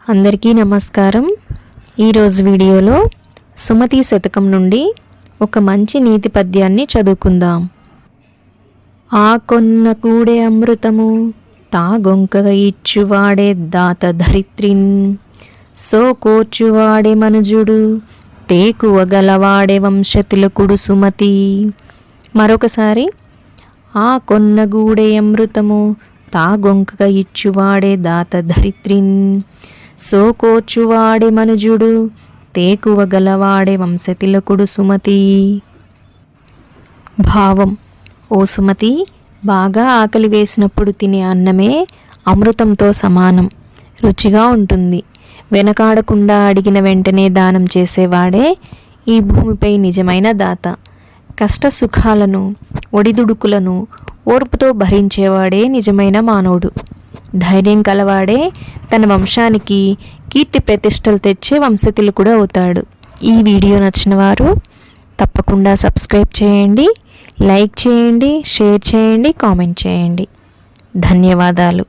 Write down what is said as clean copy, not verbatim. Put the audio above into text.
అందరికీ నమస్కారం। ఈరోజు వీడియోలో సుమతి శతకం నుండి ఒక మంచి నీతి పద్యాన్ని చదువుకుందాం। ఆ కొన్న కూడే అమృతము తాగొంకగా ఇచ్చువాడే దాత ధరిత్రిన్ సో కోర్చువాడే మనుజుడు తేకువ గలవాడే వంశతిలకుడు సుమతి। మరొకసారి ఆ కొన్న గూడే అమృతము తాగొంకగా ఇచ్చువాడే దాత ధరిత్రిన్ సో కోర్చువాడే మనుజుడు తేకువ గలవాడే వంశతిలకుడు సుమతి। భావం: ఓ సుమతి, బాగా ఆకలి వేసినప్పుడు తినే అన్నమే అమృతంతో సమానం, రుచిగా ఉంటుంది। వెనకాడకుండా అడిగిన వెంటనే దానం చేసేవాడే ఈ భూమిపై నిజమైన దాత। కష్ట సుఖాలను ఒడిదుడుకులను ఓర్పుతో భరించేవాడే నిజమైన మానవుడు। ధైర్యం కలవాడే తన వంశానికి కీర్తి ప్రతిష్టలు తెచ్చే వంశతిలకుడు అవుతాడు। ఈ వీడియో నచ్చిన వారు తప్పకుండా సబ్స్క్రైబ్ చేయండి, లైక్ చేయండి, షేర్ చేయండి, కామెంట్ చేయండి। ధన్యవాదాలు।